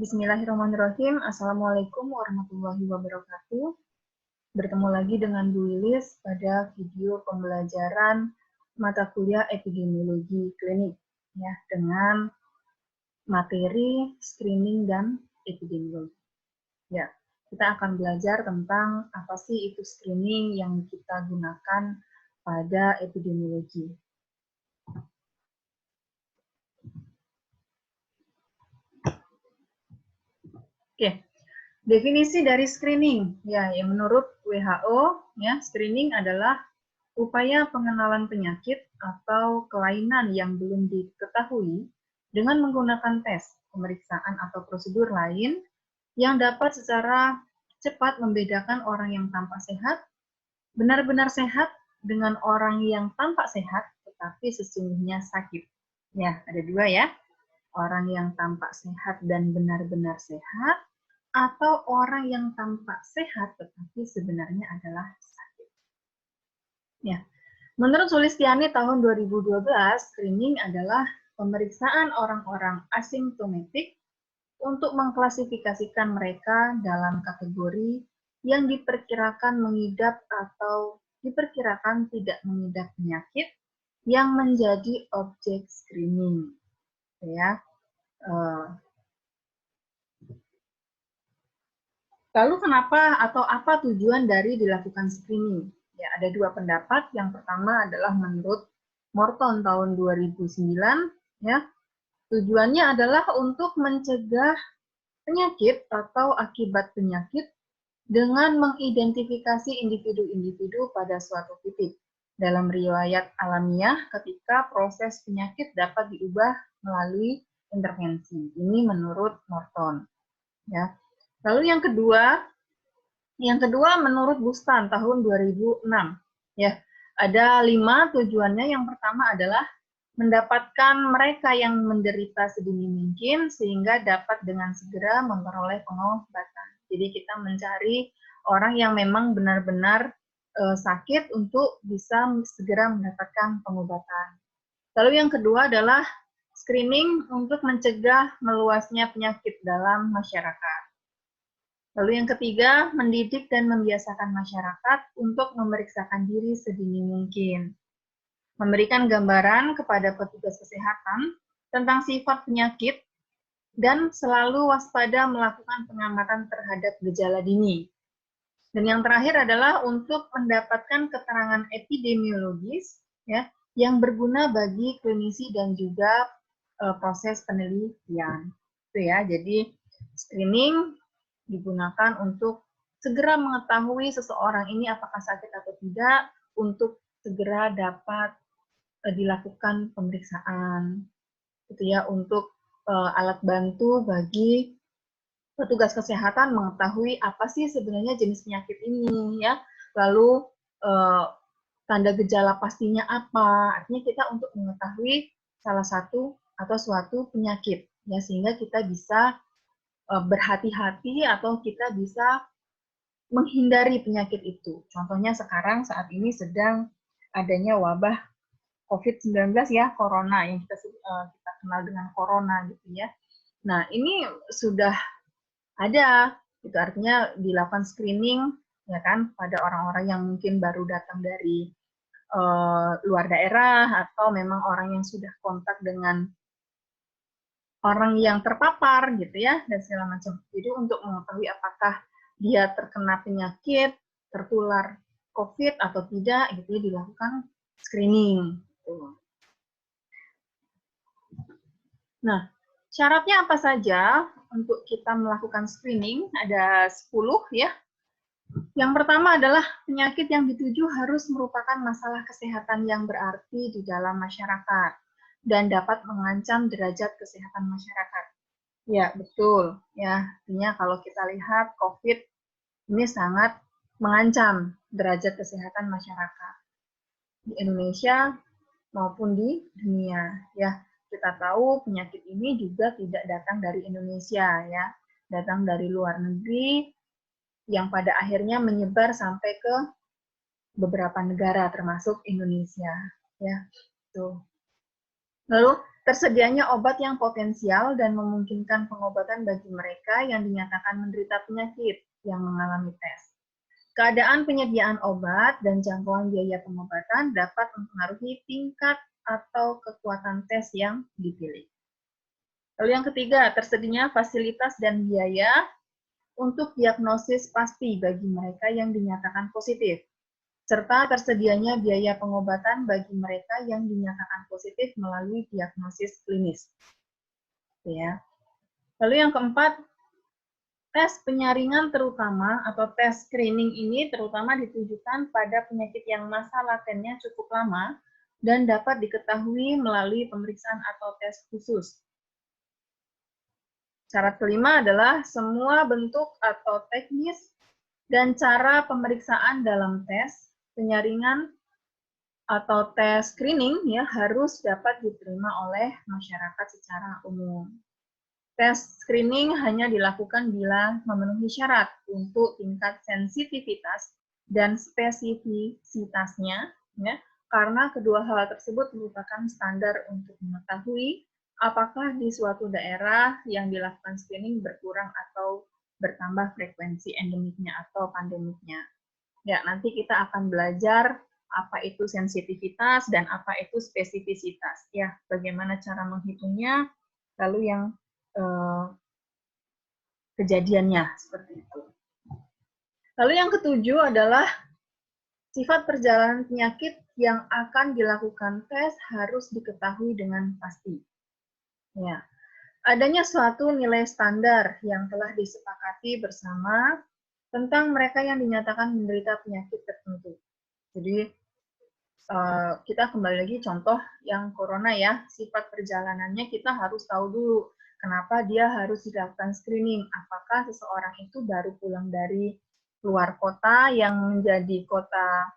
Bismillahirrahmanirrahim. Assalamualaikum warahmatullahi wabarakatuh. Bertemu lagi dengan Bu Wilis pada video pembelajaran mata kuliah epidemiologi klinik ya, dengan materi screening dan epidemiologi. Ya, kita akan belajar tentang apa sih itu screening yang kita gunakan pada epidemiologi. Oke. Definisi dari screening, ya, yang menurut WHO, ya, screening adalah upaya pengenalan penyakit atau kelainan yang belum diketahui dengan menggunakan tes, pemeriksaan atau prosedur lain yang dapat secara cepat membedakan orang yang tampak sehat, benar-benar sehat, dengan orang yang tampak sehat tetapi sesungguhnya sakit. Ya, ada dua ya, orang yang tampak sehat dan benar-benar sehat, atau orang yang tampak sehat tetapi sebenarnya adalah sakit. Ya. Menurut Sulistiani tahun 2012, screening adalah pemeriksaan orang-orang asimptomatik untuk mengklasifikasikan mereka dalam kategori yang diperkirakan mengidap atau diperkirakan tidak mengidap penyakit yang menjadi objek screening. Ya. Lalu kenapa atau apa tujuan dari dilakukan screening? Ya, ada dua pendapat. Yang pertama adalah menurut Morton tahun 2009, ya. Tujuannya adalah untuk mencegah penyakit atau akibat penyakit dengan mengidentifikasi individu-individu pada suatu titik dalam riwayat alamiah ketika proses penyakit dapat diubah melalui intervensi. Ini menurut Morton, ya. Lalu yang kedua menurut Bustan tahun 2006. Ya, ada 5 tujuannya. Yang pertama adalah mendapatkan mereka yang menderita sedini mungkin sehingga dapat dengan segera memperoleh pengobatan. Jadi kita mencari orang yang memang benar-benar sakit untuk bisa segera mendapatkan pengobatan. Lalu yang kedua adalah screening untuk mencegah meluasnya penyakit dalam masyarakat. Lalu yang ketiga, mendidik dan membiasakan masyarakat untuk memeriksakan diri sedini mungkin. Memberikan gambaran kepada petugas kesehatan tentang sifat penyakit dan selalu waspada melakukan pengamatan terhadap gejala dini. Dan yang terakhir adalah untuk mendapatkan keterangan epidemiologis ya, yang berguna bagi klinisi dan juga proses penelitian. Itu ya, jadi screening digunakan untuk segera mengetahui seseorang ini apakah sakit atau tidak, untuk segera dapat dilakukan pemeriksaan, gitu ya, untuk alat bantu bagi petugas kesehatan mengetahui apa sih sebenarnya jenis penyakit ini, ya, lalu tanda gejala pastinya apa, artinya kita untuk mengetahui salah satu atau suatu penyakit, ya, sehingga kita bisa berhati-hati atau kita bisa menghindari penyakit itu. Contohnya sekarang saat ini sedang adanya wabah COVID-19 ya, corona yang kita kenal dengan corona gitu ya. Nah, ini sudah ada, itu artinya dilakukan screening ya kan pada orang-orang yang mungkin baru datang dari luar daerah atau memang orang yang sudah kontak dengan orang yang terpapar gitu ya dan segala macam. Jadi untuk mengetahui apakah dia terkena penyakit, tertular COVID atau tidak gitu ya, dilakukan screening. Nah, syaratnya apa saja untuk kita melakukan screening? Ada 10 ya. Yang pertama adalah penyakit yang dituju harus merupakan masalah kesehatan yang berarti di dalam masyarakat dan dapat mengancam derajat kesehatan masyarakat. Ya, betul. Ya, artinya kalau kita lihat COVID ini sangat mengancam derajat kesehatan masyarakat di Indonesia maupun di dunia. Ya, kita tahu penyakit ini juga tidak datang dari Indonesia, ya, datang dari luar negeri yang pada akhirnya menyebar sampai ke beberapa negara termasuk Indonesia. Ya, tuh. Lalu Tersedianya obat yang potensial dan memungkinkan pengobatan bagi mereka yang dinyatakan menderita penyakit yang mengalami tes. Keadaan penyediaan obat dan jangkauan biaya pengobatan dapat mempengaruhi tingkat atau kekuatan tes yang dipilih. Lalu yang ketiga, tersedianya fasilitas dan biaya untuk diagnosis pasti bagi mereka yang dinyatakan positif, serta tersedianya biaya pengobatan bagi mereka yang dinyatakan positif melalui diagnosis klinis. Ya. Lalu yang keempat, tes penyaringan terutama atau tes screening ini terutama ditujukan pada penyakit yang masa latennya cukup lama dan dapat diketahui melalui pemeriksaan atau tes khusus. Syarat kelima adalah semua bentuk atau teknis dan cara pemeriksaan dalam tes penyaringan atau tes screening ya harus dapat diterima oleh masyarakat secara umum. Tes screening hanya dilakukan bila memenuhi syarat untuk tingkat sensitivitas dan spesifisitasnya, ya, karena kedua hal tersebut merupakan standar untuk mengetahui apakah di suatu daerah yang dilakukan screening berkurang atau bertambah frekuensi endemiknya atau pandemiknya. Ya, nanti kita akan belajar apa itu sensitivitas dan apa itu spesifisitas. Ya, bagaimana cara menghitungnya, lalu yang kejadiannya seperti itu. Lalu yang ketujuh adalah sifat perjalanan penyakit yang akan dilakukan tes harus diketahui dengan pasti. Ya, adanya suatu nilai standar yang telah disepakati bersama tentang mereka yang dinyatakan menderita penyakit tertentu. Jadi kita kembali lagi contoh yang corona ya, sifat perjalanannya kita harus tahu dulu kenapa dia harus dilakukan screening. Apakah seseorang itu baru pulang dari luar kota yang menjadi kota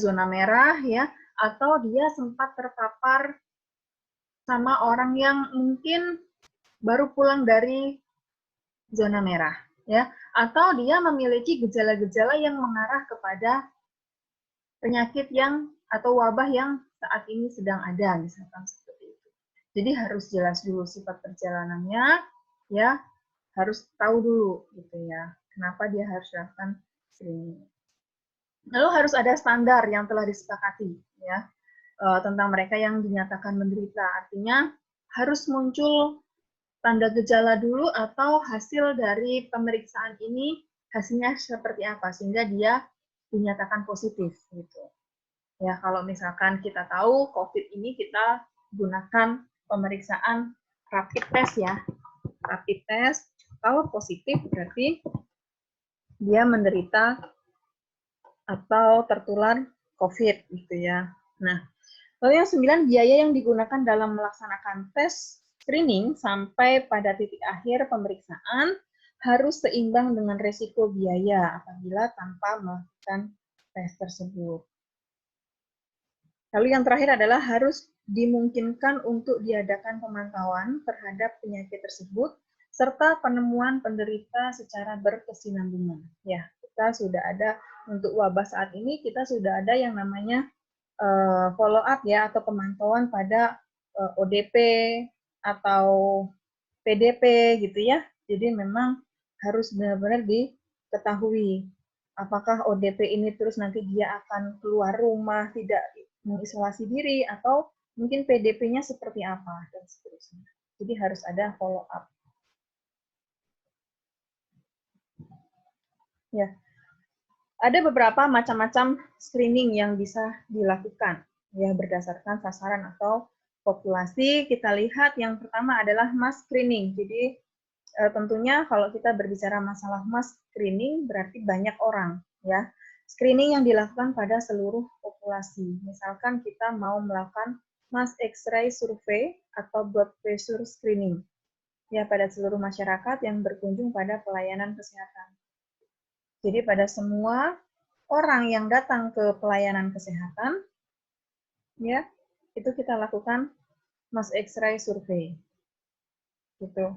zona merah ya, atau dia sempat terpapar sama orang yang mungkin baru pulang dari zona merah ya, atau dia memiliki gejala-gejala yang mengarah kepada penyakit yang atau wabah yang saat ini sedang ada, misalkan seperti itu. Jadi harus jelas dulu sifat perjalanannya, ya harus tahu dulu gitu ya, kenapa dia harus lakukan screening. Lalu harus ada standar yang telah disepakati ya tentang mereka yang dinyatakan menderita. Artinya harus muncul tanda gejala dulu atau hasil dari pemeriksaan ini hasilnya seperti apa sehingga dia dinyatakan positif gitu. Ya, kalau misalkan kita tahu COVID ini kita gunakan pemeriksaan rapid test ya. Rapid test, kalau positif berarti dia menderita atau tertular COVID gitu ya. Nah, lalu yang 9, biaya yang digunakan dalam melaksanakan tes screening sampai pada titik akhir pemeriksaan harus seimbang dengan resiko biaya apabila tanpa melakukan tes tersebut. Lalu yang terakhir adalah harus dimungkinkan untuk diadakan pemantauan terhadap penyakit tersebut serta penemuan penderita secara berkesinambungan. Ya, kita sudah ada untuk wabah saat ini, kita sudah ada yang namanya follow up ya atau pemantauan pada ODP atau PDP gitu ya. Jadi memang harus benar-benar diketahui apakah ODP ini terus nanti dia akan keluar rumah tidak mengisolasi diri atau mungkin PDP-nya seperti apa dan seterusnya. Jadi harus ada follow up. Ya. Ada beberapa macam-macam screening yang bisa dilakukan ya berdasarkan sasaran atau populasi. Kita lihat yang pertama adalah mass screening. Jadi tentunya kalau kita berbicara masalah mass screening berarti banyak orang ya. Screening yang dilakukan pada seluruh populasi. Misalkan kita mau melakukan mass X-ray survey atau blood pressure screening ya pada seluruh masyarakat yang berkunjung pada pelayanan kesehatan. Jadi pada semua orang yang datang ke pelayanan kesehatan, ya itu kita lakukan mass X-ray survey, gitu.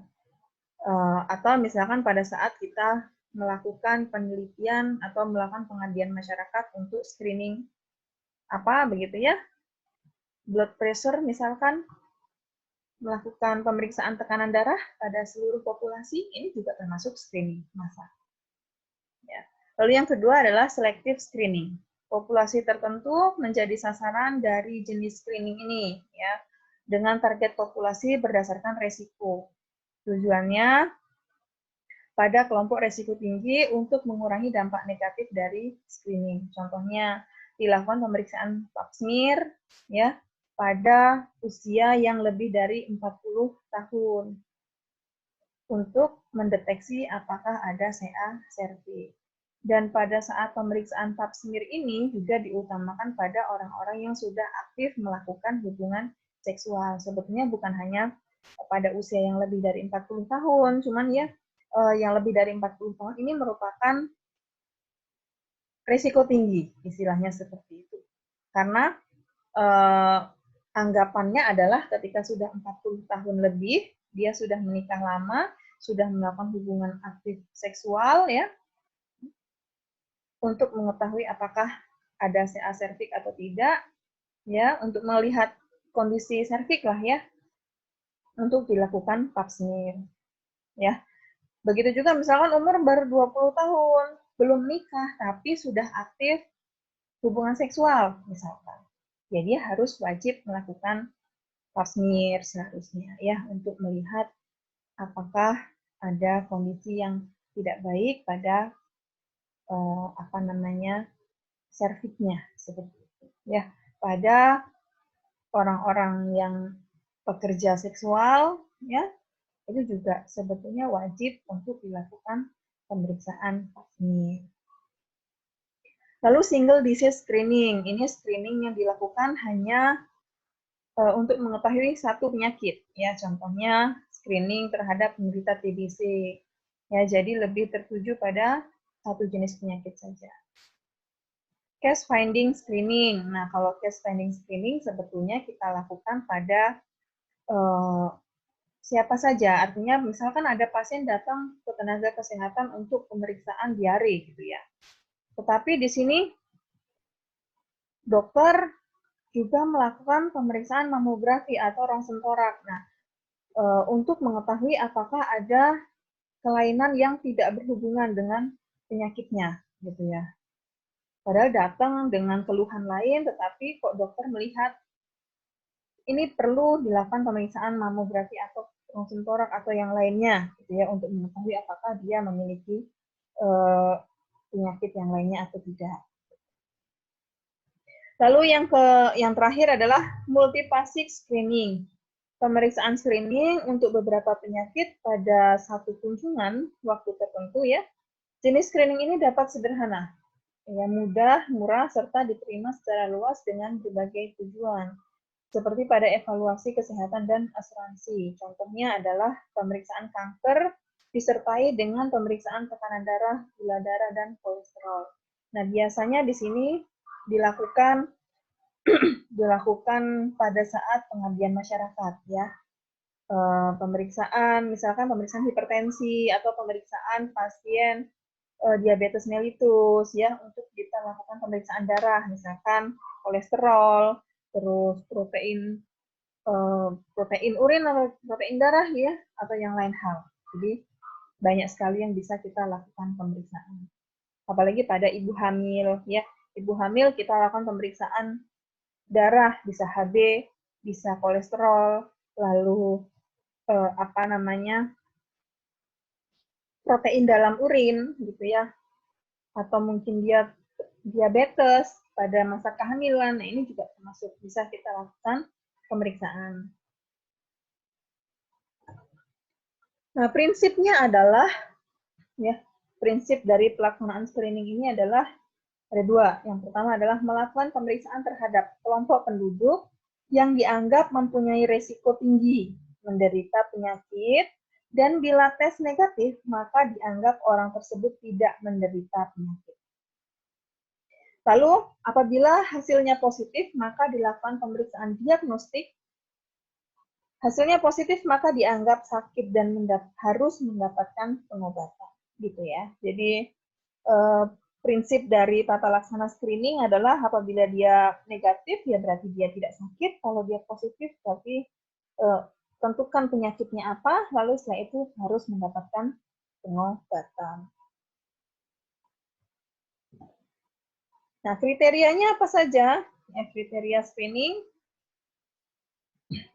Atau misalkan pada saat kita melakukan penelitian atau melakukan pengabdian masyarakat untuk screening apa begitu ya, blood pressure misalkan, melakukan pemeriksaan tekanan darah pada seluruh populasi, ini juga termasuk screening massal. Ya. Lalu yang kedua adalah selective screening. Populasi tertentu menjadi sasaran dari jenis screening ini, ya, dengan target populasi berdasarkan resiko. Tujuannya pada kelompok resiko tinggi untuk mengurangi dampak negatif dari screening. Contohnya, dilakukan pemeriksaan pap smear, ya, pada usia yang lebih dari 40 tahun untuk mendeteksi apakah ada CA cervix. Dan pada saat pemeriksaan pap smear ini juga diutamakan pada orang-orang yang sudah aktif melakukan hubungan seksual. Sebetulnya bukan hanya pada usia yang lebih dari 40 tahun, cuman ya yang lebih dari 40 tahun ini merupakan risiko tinggi, istilahnya seperti itu. Karena anggapannya adalah ketika sudah 40 tahun lebih, dia sudah menikah lama, sudah melakukan hubungan aktif seksual, ya, untuk mengetahui apakah ada CA cervix atau tidak, ya, untuk melihat kondisi cervix lah, ya, untuk dilakukan pap smear, ya. Begitu juga misalkan umur baru 20 tahun, belum nikah, tapi sudah aktif hubungan seksual, misalkan. Ya, dia harus wajib melakukan pap smear seharusnya, ya, untuk melihat apakah ada kondisi yang tidak baik pada serviksnya, seperti itu. Ya, pada orang-orang yang pekerja seksual, ya, itu juga sebetulnya wajib untuk dilakukan pemeriksaan pap smear. Lalu single disease screening, ini screening yang dilakukan hanya untuk mengetahui satu penyakit, ya, contohnya screening terhadap penderita TBC, ya, jadi lebih tertuju pada satu jenis penyakit saja. Case finding screening, nah kalau case finding screening sebetulnya kita lakukan pada siapa saja, artinya misalkan ada pasien datang ke tenaga kesehatan untuk pemeriksaan diare, gitu ya. Tetapi di sini dokter juga melakukan pemeriksaan mamografi atau rongsen torak. Nah, untuk mengetahui apakah ada kelainan yang tidak berhubungan dengan penyakitnya, gitu ya. Padahal datang dengan keluhan lain, tetapi kok dokter melihat ini perlu dilakukan pemeriksaan mamografi atau rongsen torak atau yang lainnya, gitu ya, untuk mengetahui apakah dia memiliki penyakit yang lainnya atau tidak. Lalu yang terakhir adalah multipasik screening. Pemeriksaan screening untuk beberapa penyakit pada satu kunjungan waktu tertentu, ya. Jenis screening ini dapat sederhana, ya, mudah, murah, serta diterima secara luas dengan berbagai tujuan. Seperti pada evaluasi kesehatan dan asuransi. Contohnya adalah pemeriksaan kanker disertai dengan pemeriksaan tekanan darah, gula darah, dan kolesterol. Nah, biasanya di sini dilakukan pada saat pengabdian masyarakat, ya. Misalkan pemeriksaan hipertensi atau pemeriksaan pasien diabetes mellitus, ya, untuk kita lakukan pemeriksaan darah, misalkan kolesterol, terus protein urin atau protein darah, ya, atau yang lain hal. Jadi banyak sekali yang bisa kita lakukan pemeriksaan. Apalagi pada ibu hamil, ya, ibu hamil kita lakukan pemeriksaan darah, bisa HB, bisa kolesterol, lalu protein dalam urin, gitu ya, atau mungkin dia diabetes pada masa kehamilan. Nah, ini juga termasuk bisa kita lakukan pemeriksaan. Nah, prinsipnya adalah, ya, prinsip dari pelaksanaan screening ini adalah ada dua. Yang pertama adalah melakukan pemeriksaan terhadap kelompok penduduk yang dianggap mempunyai risiko tinggi menderita penyakit, dan bila tes negatif, maka dianggap orang tersebut tidak menderita penyakit. Lalu, apabila hasilnya positif, maka dilakukan pemeriksaan diagnostik. Hasilnya positif, maka dianggap sakit dan harus mendapatkan pengobatan, gitu ya. Jadi prinsip dari tata laksana screening adalah apabila dia negatif, ya berarti dia tidak sakit. Kalau dia positif, berarti tentukan penyakitnya apa, lalu setelah itu harus mendapatkan pengobatan. Nah, kriterianya apa saja? Kriteria screening,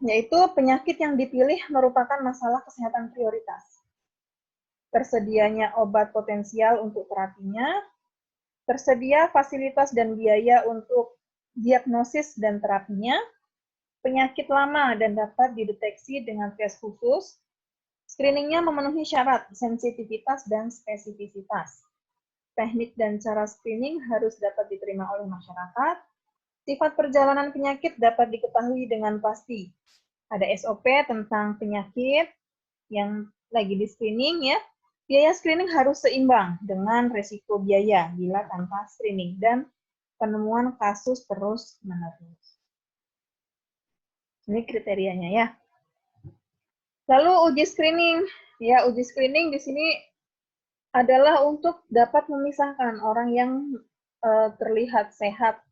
yaitu penyakit yang dipilih merupakan masalah kesehatan prioritas. Tersedianya obat potensial untuk terapinya, tersedia fasilitas dan biaya untuk diagnosis dan terapinya, penyakit lama dan dapat dideteksi dengan tes khusus, screeningnya memenuhi syarat sensitivitas dan spesifisitas. Teknik dan cara screening harus dapat diterima oleh masyarakat. Sifat perjalanan penyakit dapat diketahui dengan pasti. Ada SOP tentang penyakit yang lagi di screening ya. Biaya screening harus seimbang dengan resiko biaya bila tanpa screening dan penemuan kasus terus-menerus. Ini kriterianya ya. Lalu uji screening. Ya, uji screening di sini adalah untuk dapat memisahkan orang yang terlihat sehat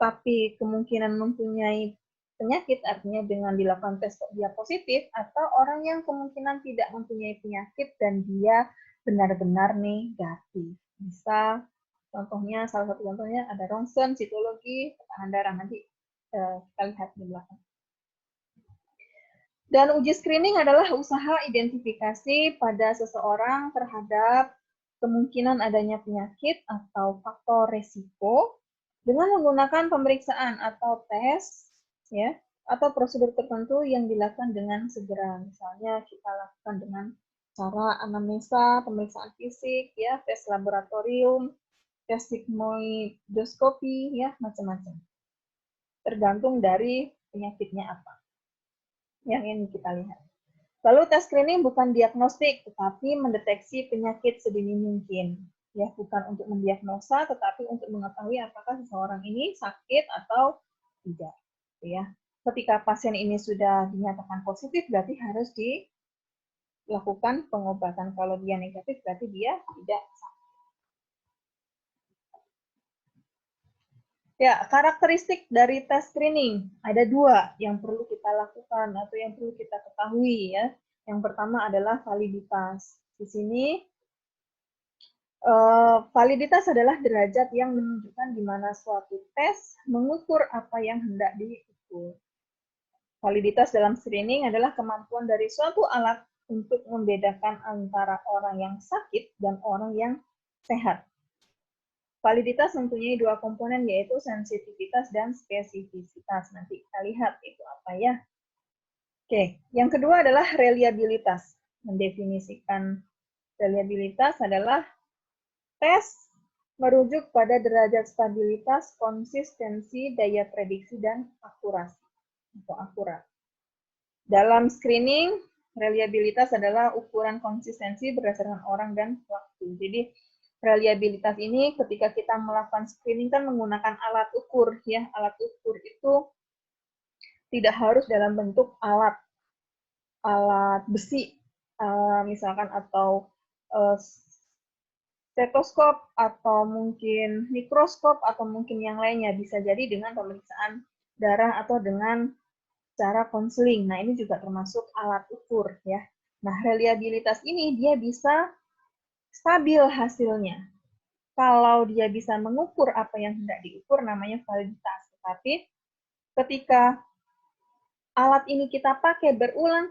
tapi kemungkinan mempunyai penyakit, artinya dengan dilakukan tes dia positif, atau orang yang kemungkinan tidak mempunyai penyakit dan dia benar-benar negatif. Bisa contohnya, salah satu contohnya ada rongsen, sitologi, tekanan darah. Nanti kita lihat di belakang. Dan uji screening adalah usaha identifikasi pada seseorang terhadap kemungkinan adanya penyakit atau faktor resiko dengan menggunakan pemeriksaan atau tes, ya, atau prosedur tertentu yang dilakukan dengan segera. Misalnya kita lakukan dengan cara anamnesa, pemeriksaan fisik, ya, tes laboratorium, tes sigmoidoskopi, ya, macam-macam. Tergantung dari penyakitnya apa yang ingin kita lihat. Lalu tes screening bukan diagnostik, tetapi mendeteksi penyakit sedini mungkin. Ya, bukan untuk mendiagnosa, tetapi untuk mengetahui apakah seseorang ini sakit atau tidak. Ya, ketika pasien ini sudah dinyatakan positif, berarti harus dilakukan pengobatan. Kalau dia negatif, berarti dia tidak sakit. Ya, karakteristik dari tes screening ada dua yang perlu kita lakukan atau yang perlu kita ketahui ya. Yang pertama adalah validitas. Di sini validitas adalah derajat yang menunjukkan di mana suatu tes mengukur apa yang hendak diukur. Validitas dalam screening adalah kemampuan dari suatu alat untuk membedakan antara orang yang sakit dan orang yang sehat. Validitas mempunyai dua komponen, yaitu sensitivitas dan spesifisitas. Nanti kita lihat itu apa ya. Oke, yang kedua adalah reliabilitas. Mendefinisikan reliabilitas adalah tes merujuk pada derajat stabilitas, konsistensi, daya prediksi, dan akurasi atau akurat. Dalam screening, reliabilitas adalah ukuran konsistensi berdasarkan orang dan waktu. Jadi reliabilitas ini ketika kita melakukan screening kan menggunakan alat ukur ya. Alat ukur itu tidak harus dalam bentuk alat besi misalkan atau stetoskop atau mungkin mikroskop atau mungkin yang lainnya, bisa jadi dengan pemeriksaan darah atau dengan cara konseling. Nah, ini juga termasuk alat ukur ya. Nah, reliabilitas ini dia bisa stabil hasilnya. Kalau dia bisa mengukur apa yang hendak diukur, namanya validitas. Tetapi ketika alat ini kita pakai berulang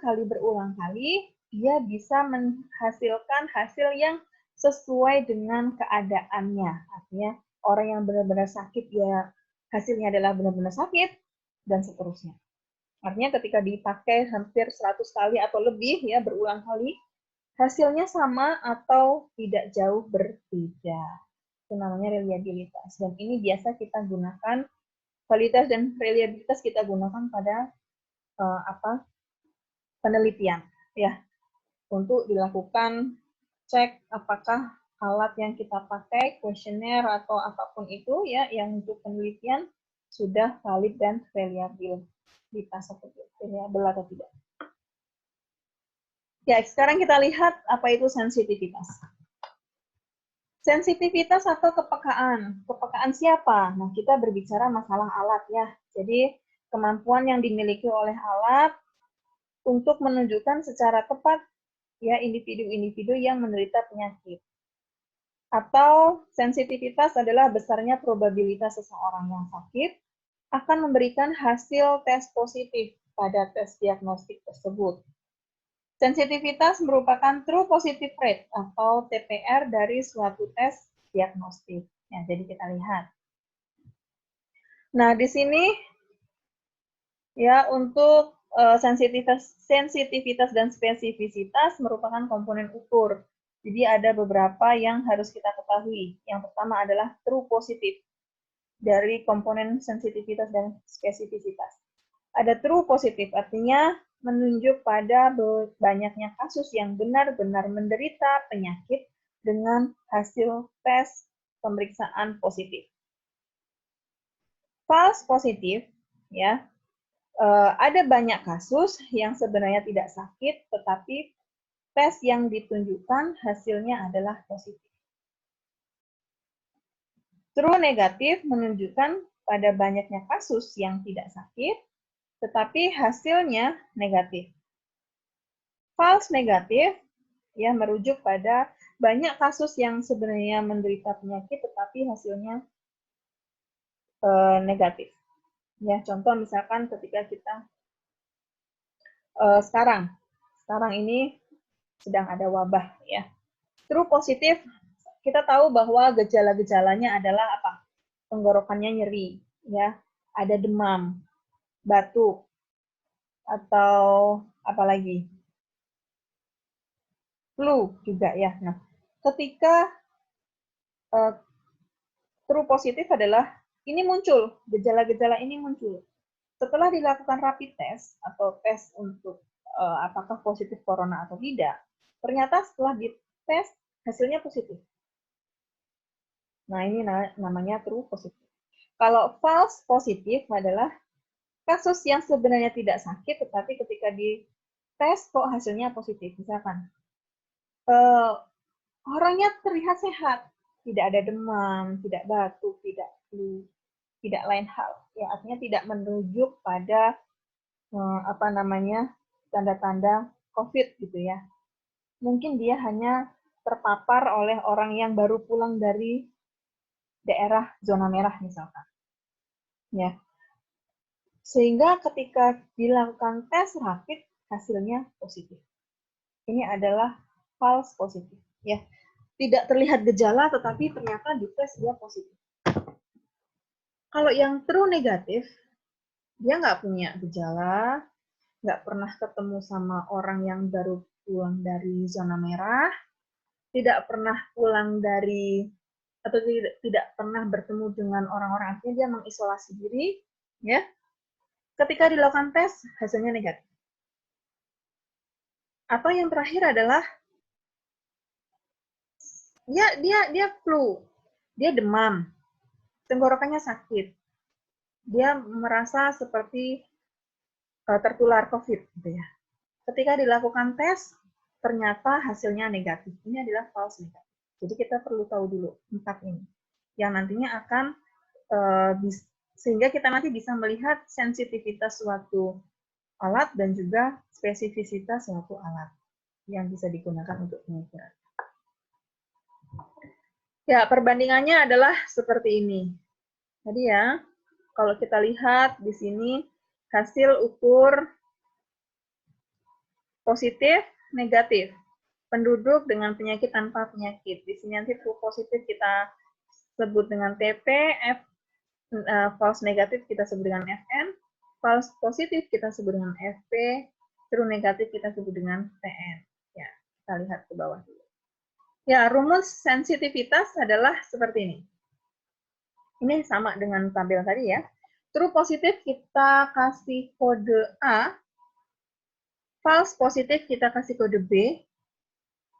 kali, dia bisa menghasilkan hasil yang sesuai dengan keadaannya. Artinya orang yang benar-benar sakit, ya hasilnya adalah benar-benar sakit, dan seterusnya. Artinya ketika dipakai hampir 100 kali atau lebih, ya berulang kali, hasilnya sama atau tidak jauh berbeda. Itu namanya reliabilitas. Dan ini biasa kita gunakan, validitas dan reliabilitas kita gunakan pada penelitian ya, untuk dilakukan cek apakah alat yang kita pakai, kuesioner atau apapun itu ya, yang untuk penelitian sudah valid dan reliabilitas reliable atau tidak. Ya, sekarang kita lihat apa itu sensitivitas. Sensitivitas atau kepekaan. Kepekaan siapa? Nah, kita berbicara masalah alat ya. Jadi, kemampuan yang dimiliki oleh alat untuk menunjukkan secara tepat ya individu-individu yang menderita penyakit. Atau sensitivitas adalah besarnya probabilitas seseorang yang sakit akan memberikan hasil tes positif pada tes diagnostik tersebut. Sensitivitas merupakan true positive rate atau TPR dari suatu tes diagnostik. Ya, jadi kita lihat. Nah, di sini ya untuk sensitivitas dan spesifisitas merupakan komponen ukur. Jadi ada beberapa yang harus kita ketahui. Yang pertama adalah true positive dari komponen sensitivitas dan spesifisitas. Ada true positive, artinya menunjuk pada banyaknya kasus yang benar-benar menderita penyakit dengan hasil tes pemeriksaan positif. False positive, ya, ada banyak kasus yang sebenarnya tidak sakit, tetapi tes yang ditunjukkan hasilnya adalah positif. True negatif menunjukkan pada banyaknya kasus yang tidak sakit, tetapi hasilnya negatif. False negatif ya merujuk pada banyak kasus yang sebenarnya menderita penyakit tetapi hasilnya negatif. Ya, contoh misalkan ketika kita sekarang ini sedang ada wabah ya. True positif kita tahu bahwa gejala-gejalanya adalah apa? Tenggorokannya nyeri, ya, ada demam, batuk, atau apalagi flu juga ya. Nah, ketika true positif adalah ini muncul, gejala-gejala ini muncul. Setelah dilakukan rapid test atau tes untuk apakah positif corona atau tidak, ternyata setelah dites hasilnya positif. Nah, ini namanya true positif. Kalau false positif adalah kasus yang sebenarnya tidak sakit, tetapi ketika dites kok hasilnya positif. Misalkan, orangnya terlihat sehat, tidak ada demam, tidak batuk, tidak flu, tidak lain hal. Ya, artinya tidak menunjuk pada tanda-tanda COVID gitu ya. Mungkin dia hanya terpapar oleh orang yang baru pulang dari daerah zona merah misalkan. Ya. Sehingga ketika dilakukan tes rapid hasilnya positif. Ini adalah false positif ya. Tidak terlihat gejala tetapi ternyata di tes dia positif. Kalau yang true negatif, dia nggak punya gejala, nggak pernah ketemu sama orang yang baru pulang dari zona merah, tidak pernah pulang dari atau tidak pernah bertemu dengan orang-orang, artinya dia mengisolasi diri, ya. Ketika dilakukan tes hasilnya negatif. Atau yang terakhir adalah dia flu, dia demam, tenggorokannya sakit, dia merasa seperti tertular COVID, gitu ya. Ketika dilakukan tes, ternyata hasilnya negatif. Ini adalah false negatif. Jadi kita perlu tahu dulu 4 ini, yang nantinya akan sehingga kita nanti bisa melihat sensitivitas suatu alat dan juga spesifisitas suatu alat yang bisa digunakan untuk pengukuran. Ya, perbandingannya adalah seperti ini. Jadi ya, kalau kita lihat di sini hasil ukur positif, negatif. Penduduk dengan penyakit tanpa penyakit. Di sini nanti true positif kita sebut dengan TP, false negatif kita sebut dengan FN, false positif kita sebut dengan FP, true negatif kita sebut dengan TN. Ya, kita lihat ke bawah dulu. Ya, rumus sensitivitas adalah seperti ini. Ini sama dengan tabel tadi ya. True positif kita kasih kode A, false positif kita kasih kode B,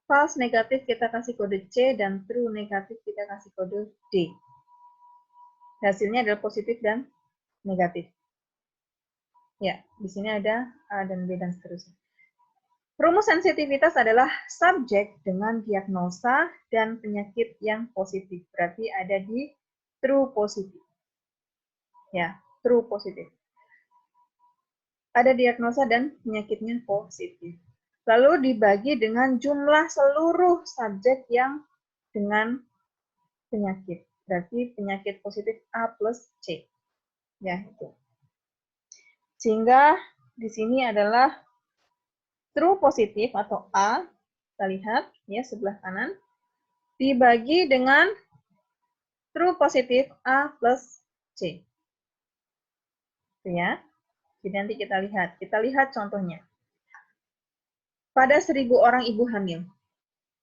false negatif kita kasih kode C, dan true negatif kita kasih kode D. Hasilnya adalah positif dan negatif. Ya, di sini ada A dan B dan seterusnya. Rumus sensitivitas adalah subjek dengan diagnosa dan penyakit yang positif. Berarti ada di true positif. Ya, true positif. Ada diagnosa dan penyakitnya positif. Lalu dibagi dengan jumlah seluruh subjek yang dengan penyakit. Berarti penyakit positif A plus C. Ya, itu. Sehingga di sini adalah true positif atau A, kita lihat ya sebelah kanan, dibagi dengan true positif A plus C. Itu ya. Jadi nanti kita lihat contohnya. Pada 1.000 orang ibu hamil,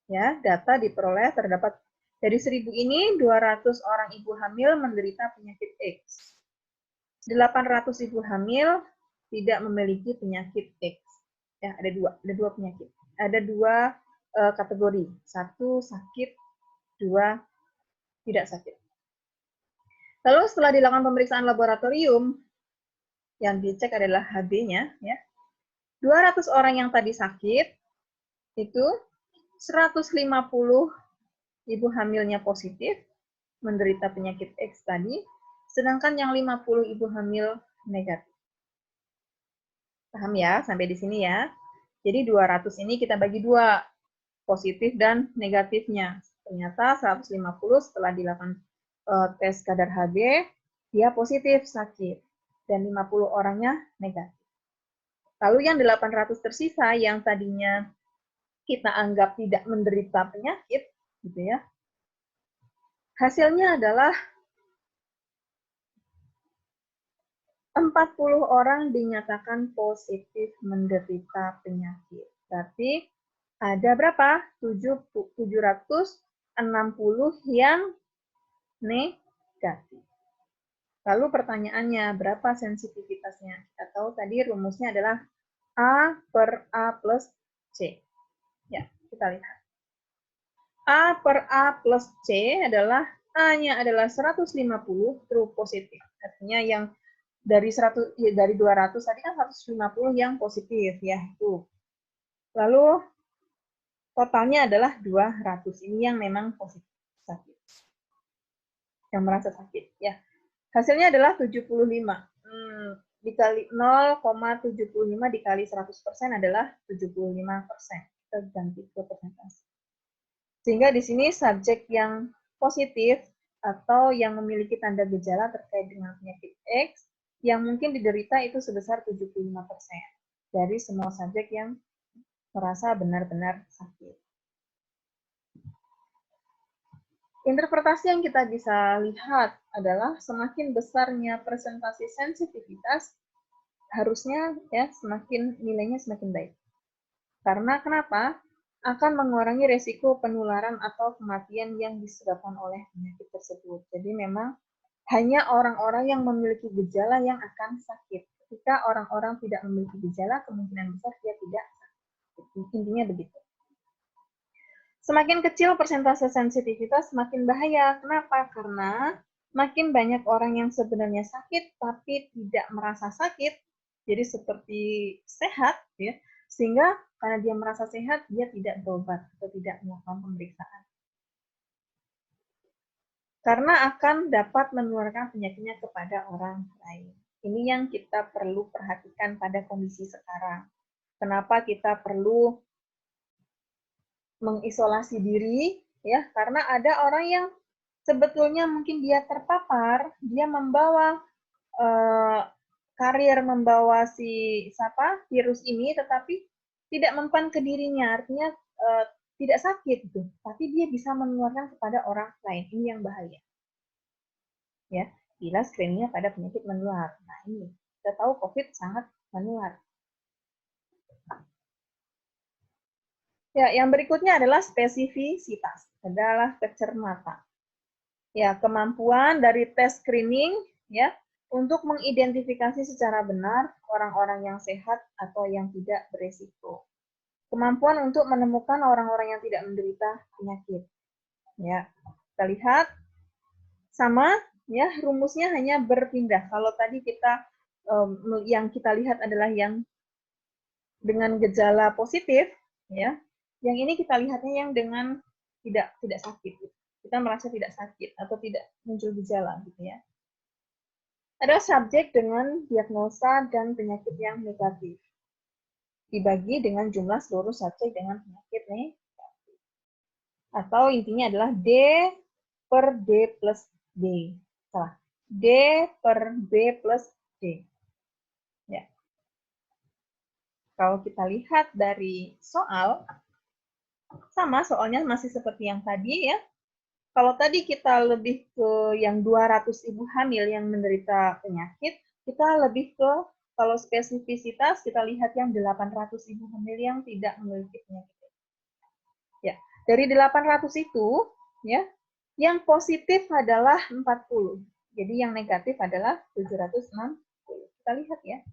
ya data diperoleh terdapat dari 1.000 ini 200 orang ibu hamil menderita penyakit X. 800 ibu hamil tidak memiliki penyakit X. Ya, ada dua penyakit. Ada dua kategori. Satu sakit, dua tidak sakit. Lalu setelah dilakukan pemeriksaan laboratorium, yang dicek adalah HB-nya, ya. 200 orang yang tadi sakit, itu 150 ibu hamilnya positif, menderita penyakit X tadi, sedangkan yang 50 ibu hamil negatif. Paham ya, sampai di sini ya. Jadi 200 ini kita bagi dua, positif dan negatifnya. Ternyata 150 setelah dilakukan tes kadar HB, dia positif sakit. Dan 50 orangnya negatif. Lalu yang 800 tersisa yang tadinya kita anggap tidak menderita penyakit, gitu ya. Hasilnya adalah 40 orang dinyatakan positif menderita penyakit. Berarti ada berapa? 760 yang negatif. Lalu pertanyaannya, berapa sensitivitasnya? Kita tahu tadi rumusnya adalah A per A plus C. Ya, kita lihat. A per A plus C adalah A-nya adalah 150 true positif. Artinya yang dari 200 tadi kan 150 yang positif ya itu. Lalu totalnya adalah 200. Ini yang memang positif sakit. Yang merasa sakit ya. Hasilnya adalah 75. Dikali 0,75 dikali 100% adalah 75%. Kita ganti ke persentase. Sehingga di sini subjek yang positif atau yang memiliki tanda gejala terkait dengan penyakit X yang mungkin diderita itu sebesar 75% dari semua subjek yang merasa benar-benar sakit. Interpretasi yang kita bisa lihat adalah semakin besarnya presentasi sensitivitas, harusnya ya nilainya semakin baik. Karena kenapa? Akan mengurangi resiko penularan atau kematian yang disebabkan oleh penyakit tersebut. Jadi memang hanya orang-orang yang memiliki gejala yang akan sakit. Ketika orang-orang tidak memiliki gejala, kemungkinan besar dia tidak sakit. Intinya begitu. Semakin kecil persentase sensitivitas, semakin bahaya. Kenapa? Karena makin banyak orang yang sebenarnya sakit, tapi tidak merasa sakit, jadi seperti sehat, ya, sehingga karena dia merasa sehat, dia tidak berobat atau tidak melakukan pemeriksaan. Karena akan dapat menularkan penyakitnya kepada orang lain. Ini yang kita perlu perhatikan pada kondisi sekarang. Kenapa kita perlu mengisolasi diri, ya, karena ada orang yang sebetulnya mungkin dia terpapar, dia membawa karier, membawa virus ini, tetapi tidak mempan ke dirinya, artinya tidak sakit, gitu. Tapi dia bisa menularkan kepada orang lain. Ini yang bahaya. Ya, bila screeningnya pada penyakit menular. Nah ini, kita tahu COVID sangat menular. Ya, yang berikutnya adalah spesifisitas, adalah kecermatan. Ya, kemampuan dari tes screening ya untuk mengidentifikasi secara benar orang-orang yang sehat atau yang tidak beresiko. Kemampuan untuk menemukan orang-orang yang tidak menderita penyakit. Ya, kita lihat sama ya, rumusnya hanya berpindah. Kalau tadi kita yang kita lihat adalah yang dengan gejala positif, ya, yang ini kita lihatnya yang dengan tidak sakit. Kita merasa tidak sakit atau tidak muncul gejala, gitu ya. Ada subjek dengan diagnosa dan penyakit yang negatif. Dibagi dengan jumlah seluruh subjek dengan penyakit negatif. Atau intinya adalah D per D plus D. Salah. D per B plus D. Ya. Kalau kita lihat dari soal, sama soalnya masih seperti yang tadi ya. Kalau tadi kita lebih ke yang 200.000 hamil yang menderita penyakit, kita lebih ke, kalau spesifisitas kita lihat yang 800.000 hamil yang tidak memiliki penyakit. Ya, dari 800 itu, ya, yang positif adalah 40. Jadi yang negatif adalah 760. Kita lihat ya.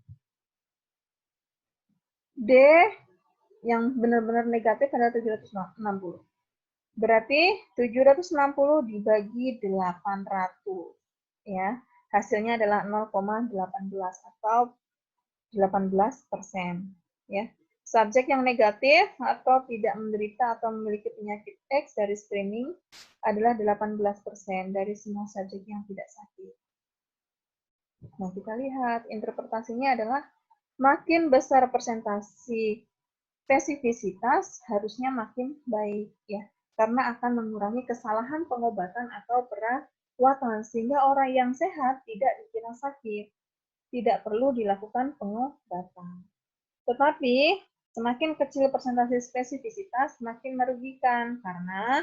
D yang benar-benar negatif adalah 760. Berarti 760 dibagi 800. Ya, hasilnya adalah 0,18 atau 18%. Ya. Subjek yang negatif atau tidak menderita atau memiliki penyakit X dari screening adalah 18% dari semua subjek yang tidak sakit. Nah, kita lihat interpretasinya adalah makin besar persentase spesifisitas harusnya makin baik ya, karena akan mengurangi kesalahan pengobatan atau perawatan sehingga orang yang sehat tidak dikira sakit, tidak perlu dilakukan pengobatan. Tetapi semakin kecil persentase spesifisitas semakin merugikan karena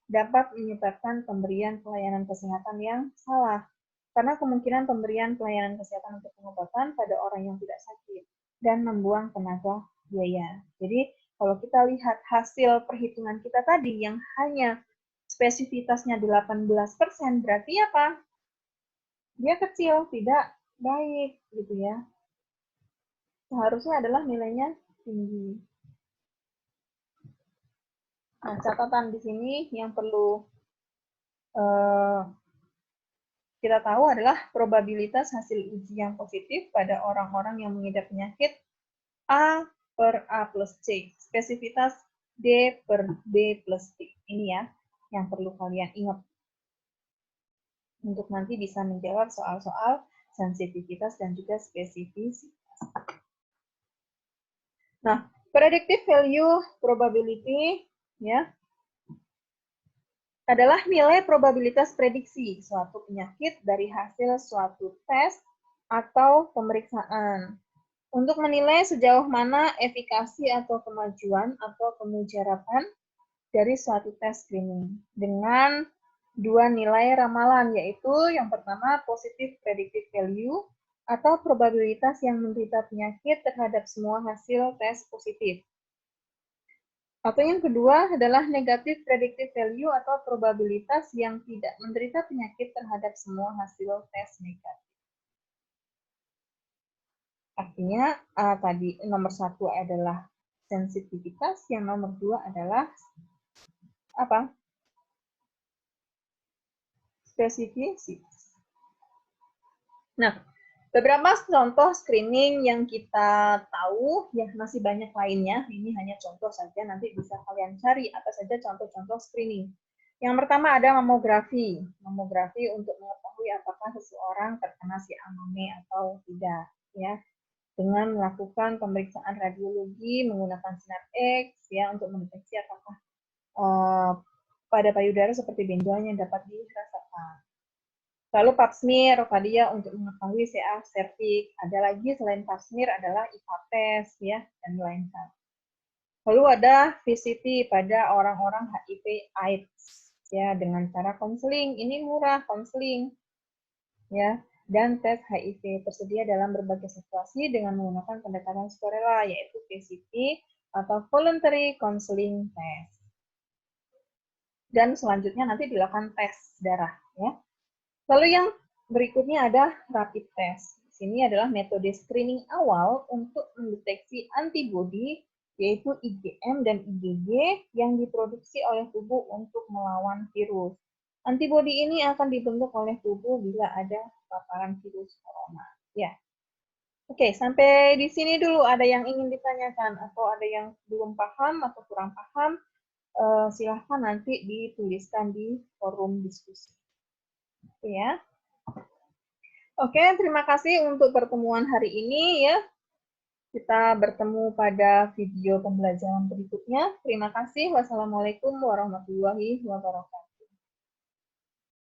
dapat menyebabkan pemberian pelayanan kesehatan yang salah. Karena kemungkinan pemberian pelayanan kesehatan untuk pengobatan pada orang yang tidak sakit dan membuang tenaga biaya. Jadi kalau kita lihat hasil perhitungan kita tadi yang hanya spesifitasnya 18%, berarti apa? Dia kecil, tidak baik gitu ya. Seharusnya adalah nilainya tinggi. Nah, catatan di sini yang perlu kita tahu adalah probabilitas hasil uji yang positif pada orang-orang yang mengidap penyakit A per A plus C. Spesifitas D per B plus C. Ini ya, yang perlu kalian ingat. Untuk nanti bisa menjawab soal-soal sensitivitas dan juga spesifisitas. Nah, predictive value probability ya adalah nilai probabilitas prediksi suatu penyakit dari hasil suatu tes atau pemeriksaan. Untuk menilai sejauh mana efikasi atau kemajuan atau kemujaraban dari suatu tes screening dengan dua nilai ramalan, yaitu yang pertama positive predictive value atau probabilitas yang menderita penyakit terhadap semua hasil tes positif. Atau yang kedua adalah negative predictive value atau probabilitas yang tidak menderita penyakit terhadap semua hasil tes negatif. Artinya tadi nomor 1 adalah sensitivitas, yang nomor 2 adalah apa? Spesifisitas. Nah, beberapa contoh screening yang kita tahu, ya masih banyak lainnya, ini hanya contoh saja, nanti bisa kalian cari apa saja contoh-contoh screening. Yang pertama ada mamografi. Mamografi untuk mengetahui apakah seseorang terkena si anomie atau tidak, ya. Dengan melakukan pemeriksaan radiologi menggunakan sinar X ya untuk mendeteksi apakah pada payudara seperti benjolan yang dapat dirasakan. Lalu pap smear tadi ya untuk mengetahui CA cervix. Ada lagi selain pap smear adalah IPA test ya dan lain-lain. Lalu ada VCT pada orang-orang HIV/AIDS ya dengan cara konseling. Ini murah konseling ya. Dan tes HIV tersedia dalam berbagai situasi dengan menggunakan pendekatan sukarela, yaitu VCT atau Voluntary Counseling Test. Dan selanjutnya nanti dilakukan tes darah. Ya. Lalu yang berikutnya ada rapid test. Ini adalah metode screening awal untuk mendeteksi antibodi, yaitu IgM dan IgG yang diproduksi oleh tubuh untuk melawan virus. Antibodi ini akan dibentuk oleh tubuh bila ada paparan virus corona. Ya. Oke, sampai di sini dulu ada yang ingin ditanyakan atau ada yang belum paham atau kurang paham, silahkan nanti dituliskan di forum diskusi. Oke ya. Oke, terima kasih untuk pertemuan hari ini ya. Kita bertemu pada video pembelajaran berikutnya. Terima kasih. Wassalamualaikum warahmatullahi wabarakatuh.